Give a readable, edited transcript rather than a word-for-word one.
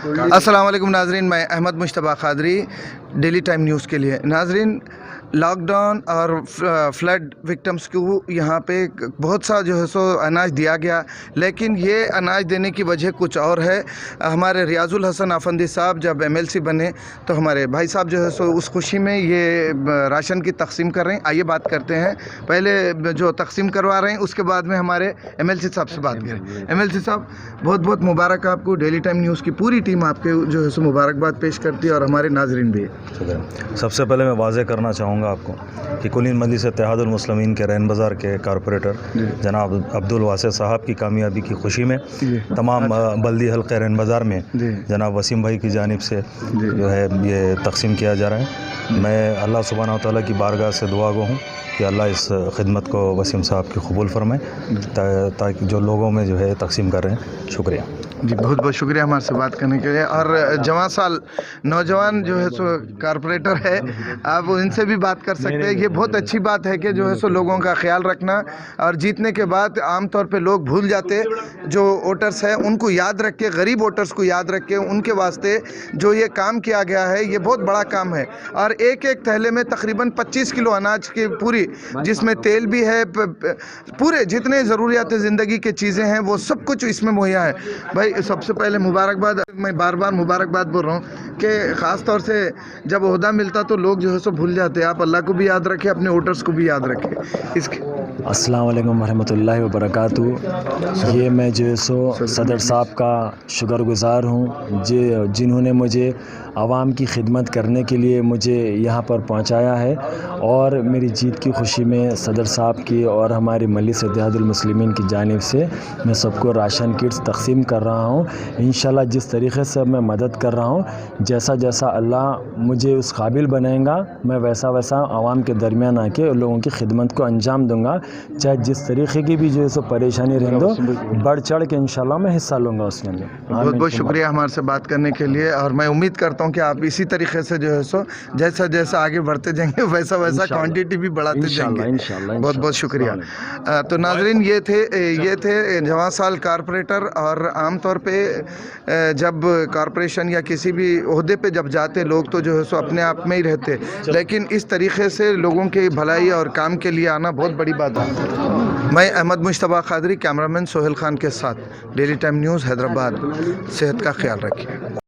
अस्सलाम वालेकुम नाजरीन, मैं Ahmad Mushtaba Qadri daily time news के लिए। नाजरीन, लॉकडाउन और फ्लड विक्टिम्स को यहाँ पे बहुत सा जो है सो अनाज दिया गया, लेकिन ये अनाज देने की वजह कुछ और है। हमारे रियाजुल हसन एफेंडी साहब जब एमएलसी बने तो हमारे भाई साहब जो है सो उस खुशी में ये राशन की तकसीम कर रहे हैं। आइए बात करते हैं, पहले जो तकसीम करवा रहे हैं उसके बाद में हमारे एमएलसी साहब से बात करें। एमएलसी साहब, बहुत बहुत मुबारक आपको। डेली टाइम न्यूज़ की पूरी टीम आपके जो है सो मुबारकबाद पेश करती है और हमारे नाजरीन भी। सबसे पहले मैं वाज़ेह करना चाहूँगा आपको कि कुलीन मजलिस इत्तेहादुल मुस्लिमीन के रैन बाज़ार के कारपोरेटर जनाब अब्दुल वासे साहब की कामयाबी की खुशी में तमाम बल्दी हल्के रैन बाज़ार में जनाब वसीम भाई की जानिब से जो है ये तकसीम किया जा रहा है। मैं अल्लाह सुब्हानहू व तआला की बारगाह से दुआ गो हूँ कि अल्लाह इस खिदमत को वसीम साहब की कबूल फरमाए ताकि जो लोगों में जो है तकसीम कर रहे हैं। शुक्रिया जी, बहुत बहुत शुक्रिया हमारे से बात करने के लिए। और जवान साल नौजवान जो है सो कारपोरेटर है, आप इनसे भी बात कर सकते हैं। ये बहुत अच्छी बात है कि जो है सो लोगों का ख्याल रखना, और जीतने के बाद आमतौर पे लोग भूल जाते, जो वोटर्स हैं उनको याद रख के, गरीब वोटर्स को याद रख के उनके वास्ते जो ये काम किया गया है ये बहुत बड़ा काम है। और एक एक थैले में तकरीबन 25 किलो अनाज की पूरी, जिसमें तेल भी है, पूरे जितने ज़रूरियात ज़िंदगी के चीज़ें हैं वो सब कुछ इसमें मुहैया है। भाई सबसे पहले मुबारकबाद। मैं बार बार मुबारकबाद बोल रहा हूँ कि ख़ास तौर से जब ओहदा मिलता तो लोग जो है सो भूल जाते। आप अल्लाह को भी याद रखें, अपने वोटर्स को भी याद रखें। इसके अस्सलाम वालेकुम रहमतुल्लाहि व बरकातहू। ये मैं जो है सो सदर साहब का शुक्रगुज़ार हूँ जिन्होंने मुझे आवाम की खिदमत करने के लिए मुझे यहाँ पर पहुँचाया है, और मेरी जीत की खुशी में सदर साहब की और हमारी मजलिस इत्तेहादुल मुस्लिमीन की जानिब से मैं सबको राशन किट्स तकसीम कर रहा हूँ। इंशाल्लाह जिस तरीक़े से मैं मदद कर रहा हूँ, जैसा जैसा अल्लाह मुझे उस काबिल बनाएगा, मैं वैसा वैसा आवाम के दरमियान आके लोगों की खिदमत को अंजाम दूँगा, चाहे जिस तरीक़े की भी जो है सो परेशानी रह दो, बढ़ चढ़ के इंशाल्लाह मैं हिस्सा लूँगा उसमें। बहुत बहुत शुक्रिया हमारे से बात करने के लिए, और मैं उम्मीद करता हूँ कि आप इसी तरीके से जो है सो जैसा जैसा आगे बढ़ते जाएंगे वैसा वैसा क्वांटिटी भी बढ़ाते जाएंगे। बहुत बहुत शुक्रिया। तो नाजरीन, ये थे जवान साल कारपोरेटर। और आम तौर पे जब कॉरपोरेशन या किसी भी ओहदे पे जब जाते लोग तो जो है सो अपने आप में ही रहते, लेकिन इस तरीके से लोगों की भलाई और काम के लिए आना बहुत बड़ी बात है। मैं अहमद मुश्तबा खादरी, कैमरामैन सोहेल खान के साथ, डेली टाइम न्यूज़ हैदराबाद। सेहत का ख्याल रखिए।